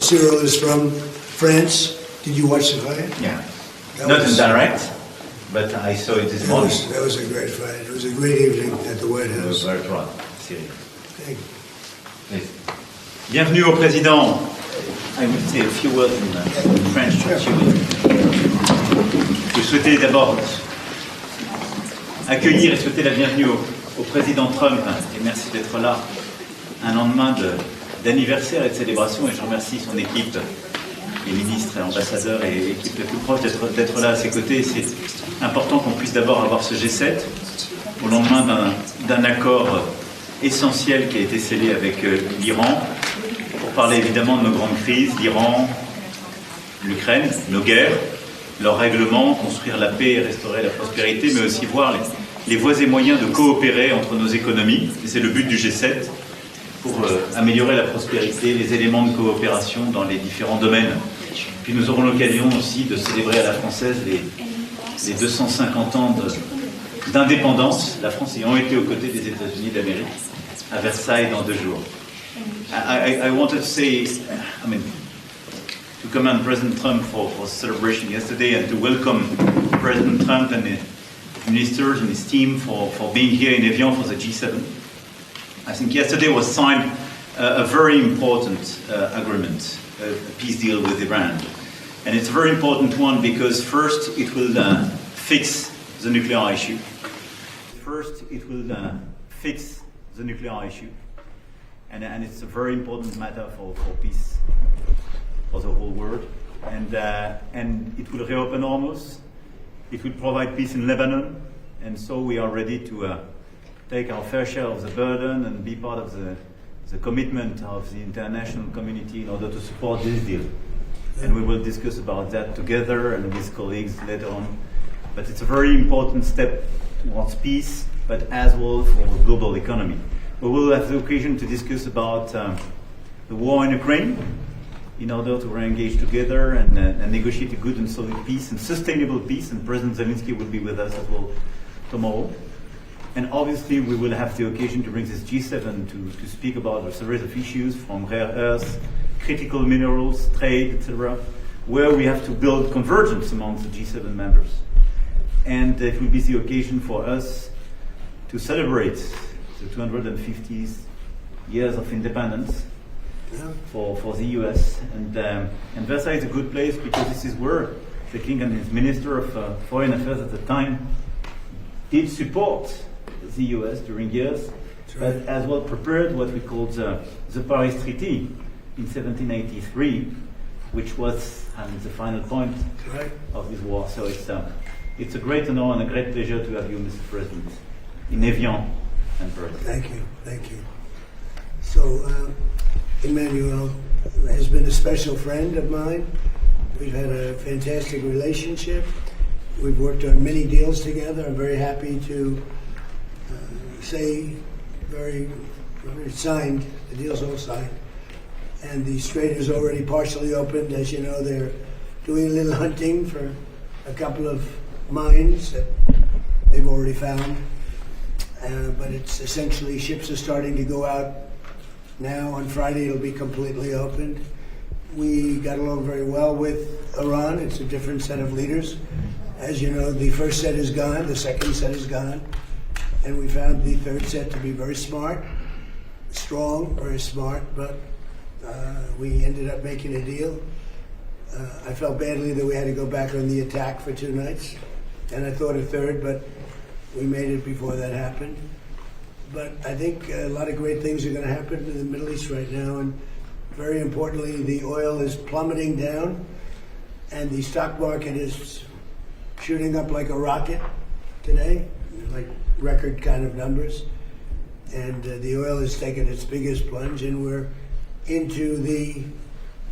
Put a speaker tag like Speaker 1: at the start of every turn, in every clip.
Speaker 1: Cyril is from France. Did you watch the fight?
Speaker 2: Yeah.
Speaker 1: That
Speaker 2: Not
Speaker 1: was-
Speaker 2: in direct, but I saw it this morning.
Speaker 1: That was a great fight. It was a great evening at the White House.
Speaker 2: Bilateral, Cyril.
Speaker 1: Thank you.
Speaker 2: Please. Bienvenue au président. I will say a few words in French. Je souhaitais d'abord accueillir et souhaiter la bienvenue au président Trump, et merci d'être là, un lendemain d'anniversaire et de célébration, et je remercie son équipe, les ministres et ambassadeurs et l'équipe la plus proche d'être là à ses côtés. C'est important qu'on puisse d'abord avoir ce G7 au lendemain d'un accord essentiel qui a été scellé avec l'Iran, pour parler évidemment de nos grandes crises, l'Iran, l'Ukraine, nos guerres, leurs règlements, construire la paix et restaurer la prospérité, mais aussi voir les voies et moyens de coopérer entre nos économies. Et c'est le but du G7, pour améliorer la prospérité, les éléments de coopération dans les différents domaines. Puis nous aurons l'occasion aussi de célébrer à la française les 250 ans d'indépendance, la France ayant été aux côtés des États-Unis d'Amérique, à Versailles dans 2 jours. I wanted to say, to commend President Trump for celebration yesterday, and to welcome President Trump and the ministers and his team for being here in Evian for the G7. I think yesterday was signed a very important agreement, a peace deal with Iran. And it's a very important one because first it will fix the nuclear issue. First it will fix the nuclear issue. And it's a very important matter for peace for the whole world. And it will reopen Hormuz. It will provide peace in Lebanon. And so we are ready to take our fair share of the burden and be part of the commitment of the international community in order to support this deal. And we will discuss about that together and with colleagues later on. But it's a very important step towards peace, but as well for the global economy. We will have the occasion to discuss about the war in Ukraine in order to re-engage together and negotiate a good and solid peace and sustainable peace. And President Zelensky will be with us as well tomorrow. And obviously we will have the occasion to bring this G7 to speak about a series of issues from rare earths, critical minerals, trade, etc., where we have to build convergence among the G7 members. And it will be the occasion for us to celebrate the 250th years of independence for the US. And Versailles is a good place because this is where the King and his Minister of Foreign Affairs at the time did support the US during years, but as well prepared what we called the Paris Treaty in 1783, which was the final point of this war. So it's a great honor and a great pleasure to have you, Mr. President, in Evian and Paris.
Speaker 1: Thank you, thank you. So, Emmanuel has been a special friend of mine. We've had a fantastic relationship. We've worked on many deals together. I'm very happy to say very signed, the deal's all signed. And the strait is already partially opened. As you know, they're doing a little hunting for a couple of mines that they've already found. But it's essentially, ships are starting to go out now. On Friday, it'll be completely opened. We got along very well with Iran. It's a different set of leaders. As you know, the first set is gone, the second set is gone. And we found the third set to be very smart, strong, very smart, but we ended up making a deal. I felt badly that we had to go back on the attack for 2 nights, and I thought a third, but we made it before that happened. But I think a lot of great things are going to happen in the Middle East right now, and very importantly, the oil is plummeting down, and the stock market is shooting up like a rocket today, like record kind of numbers. And the oil has taken its biggest plunge, and we're into the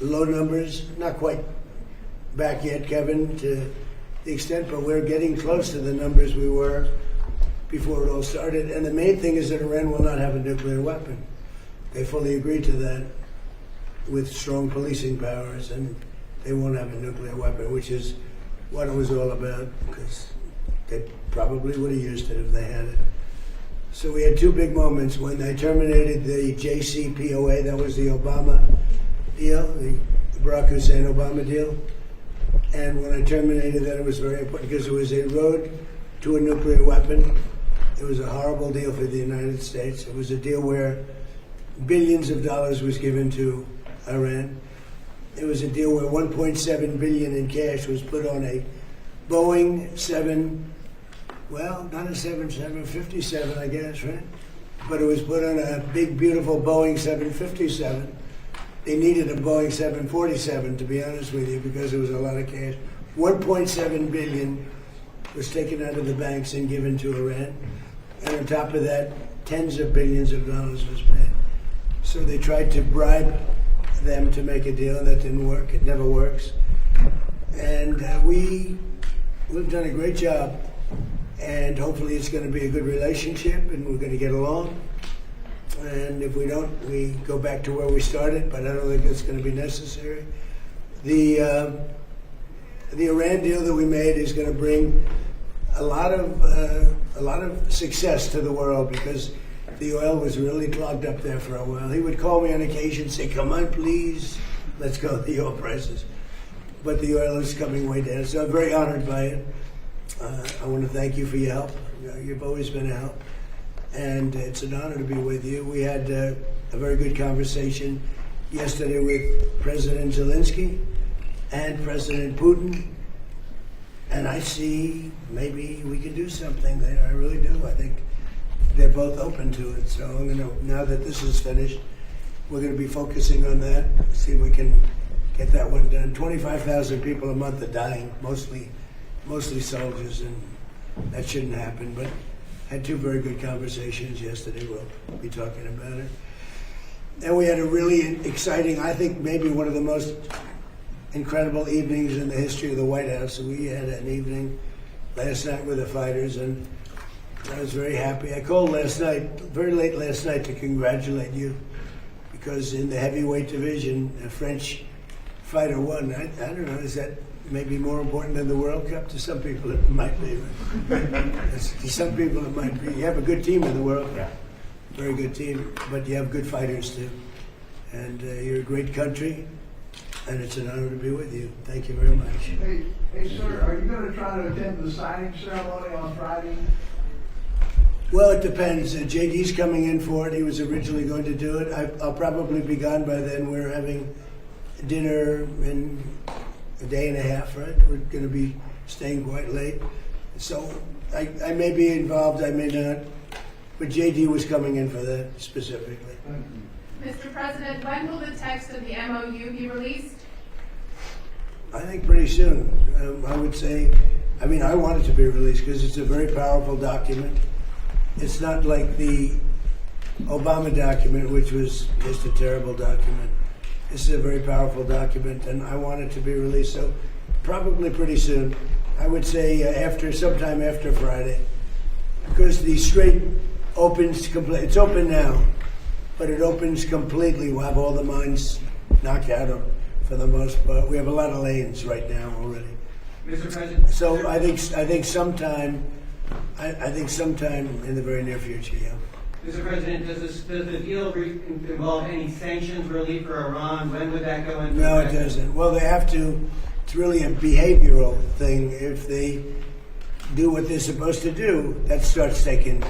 Speaker 1: low numbers, not quite back yet, Kevin, to the extent, but we're getting close to the numbers we were before it all started. And the main thing is that Iran will not have a nuclear weapon. They fully agreed to that with strong policing powers, and they won't have a nuclear weapon, which is what it was all about, because they probably would have used it if they had it. So we had 2 big moments when they terminated the JCPOA, that was the Obama deal, the Barack Hussein Obama deal. And when I terminated that, it was very important because it was a road to a nuclear weapon. It was a horrible deal for the United States. It was a deal where billions of dollars was given to Iran. It was a deal where 1.7 billion in cash was put on a Boeing 757, I guess, right? But it was put on a big, beautiful Boeing 757. They needed a Boeing 747, to be honest with you, because there was a lot of cash. 1.7 billion was taken out of the banks and given to Iran. And on top of that, tens of billions of dollars was paid. So they tried to bribe them to make a deal, and that didn't work. It never works. And we've done a great job. And hopefully it's going to be a good relationship, and we're going to get along. And if we don't, we go back to where we started, but I don't think that's going to be necessary. The Iran deal that we made is going to bring a lot of success to the world because the oil was really clogged up there for a while. He would call me on occasion and say, "Come on, please, let's go with the oil prices." But the oil is coming way down, so I'm very honored by it. I want to thank you for your help. You've always been a help. And it's an honor to be with you. We had a very good conversation yesterday with President Zelensky and President Putin. And I see maybe we can do something there. I really do. I think they're both open to it. So I'm going to, now that this is finished, we're going to be focusing on that, see if we can get that one done. 25,000 people a month are dying, mostly soldiers, and that shouldn't happen. But had two very good conversations yesterday. We'll be talking about it. And we had a really exciting, I think maybe one of the most incredible evenings in the history of the White House. We had an evening last night with the fighters, and I was very happy. I called last night, very late last night, to congratulate you because in the heavyweight division, a French fighter won. I don't know, is that maybe more important than the World Cup? To some people it might be. To some people it might be. You have a good team in the world.
Speaker 3: Yeah.
Speaker 1: Very good team, but you have good fighters too. And you're a great country, and it's an honor to be with you. Thank you very much.
Speaker 4: Hey, sir, are you going to try to attend the signing ceremony on Friday?
Speaker 1: Well, it depends. JD's coming in for it. He was originally going to do it. I'll probably be gone by then. We're having dinner in a day and a half, right? We're going to be staying quite late. So I may be involved, I may not. But JD was coming in for that specifically.
Speaker 5: Mr. President, when will the text of the MOU be released?
Speaker 1: I think pretty soon. I would say, I want it to be released because it's a very powerful document. It's not like the Obama document, which was just a terrible document. This is a very powerful document, and I want it to be released. So probably pretty soon. I would say sometime after Friday, because the Strait opens completely. It's open now, but it opens completely. We'll have all the mines knocked out for the most part. We have a lot of lanes right now already.
Speaker 3: Mr. President.
Speaker 1: So I think sometime in the very near future, yeah.
Speaker 3: Mr. President, does the deal involve any sanctions relief for Iran? When would that go into
Speaker 1: No, it
Speaker 3: effect?
Speaker 1: doesn't. Well, they have to. It's really a behavioral thing. If they do what they're supposed to do, that starts taking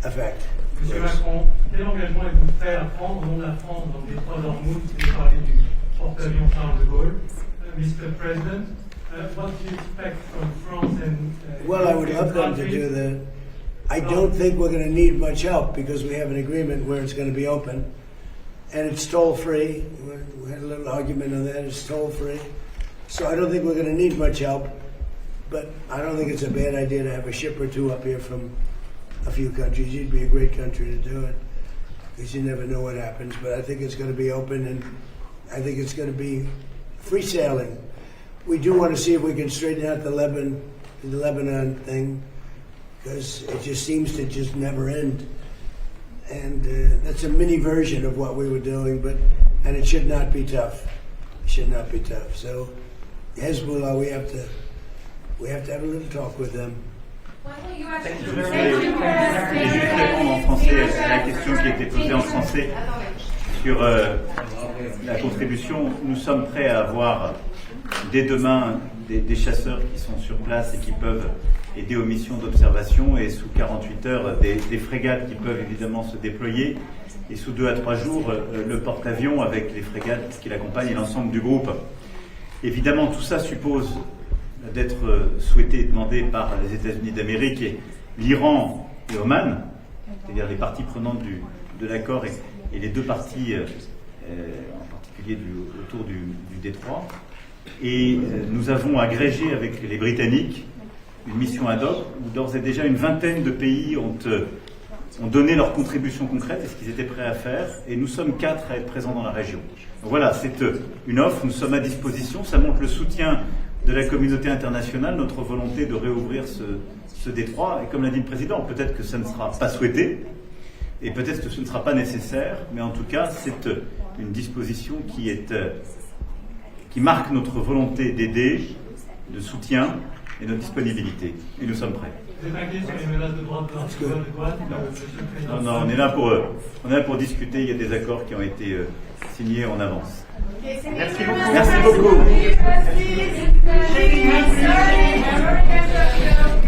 Speaker 1: effect.
Speaker 6: Monsieur Macron, quel engagement êtes-vous prêt à prendre au nom de la France dans le détroit d'Ormuz pour parler du porte-avions Charles de Gaulle? Mr. President, what do you expect from France and
Speaker 1: Well, I would love them to do that. I don't think we're going to need much help because we have an agreement where it's going to be open. And it's toll-free. We had a little argument on that. It's toll-free. So I don't think we're going to need much help. But I don't think it's a bad idea to have a ship or two up here from a few countries. You'd be a great country to do it because you never know what happens. But I think it's going to be open, and I think it's going to be free sailing. We do want to see if we can straighten out the Lebanon thing, because it just seems to just never end. And that's a mini version of what we were doing, and it should not be tough. It should not be tough. So Hezbollah, we have to have a little talk with them.
Speaker 5: When will you actually
Speaker 2: Je vais juste répondre en français à la question qui a été posée en français.
Speaker 5: Attendez.
Speaker 2: sur la contribution. Nous sommes prêts à avoir dès demain des chasseurs qui sont sur place et qui peuvent aider aux missions d'observation, et sous 48 heures des frégates qui peuvent évidemment se déployer, et sous 2 à 3 jours le porte-avions avec les frégates qui l'accompagnent et l'ensemble du groupe. Évidemment, tout ça suppose d'être souhaité et demandé par les États-Unis d'Amérique et l'Iran et Oman, c'est-à-dire les parties prenantes de l'accord et les deux parties, en particulier autour du détroit. Et nous avons agrégé avec les Britanniques une mission ad hoc où d'ores et déjà une vingtaine de pays ont donné leur contribution concrète et ce qu'ils étaient prêts à faire. Et nous sommes 4 à être présents dans la région. Donc voilà, c'est une offre, nous sommes à disposition. Ça montre le soutien de la communauté internationale, notre volonté de réouvrir ce détroit. Et comme l'a dit le Président, peut-être que ça ne sera pas souhaité et peut-être que ce ne sera pas nécessaire, mais en tout cas, c'est une disposition qui marque notre volonté d'aider, de soutien et notre disponibilité. Et nous sommes prêts.
Speaker 6: Vous êtes inquiet sur les menaces de droite de douane, monsieur le Président?
Speaker 2: Non, on est là pour discuter. Il y a des accords qui ont été signés en avance.
Speaker 5: Merci
Speaker 2: beaucoup. Merci beaucoup.
Speaker 5: Merci.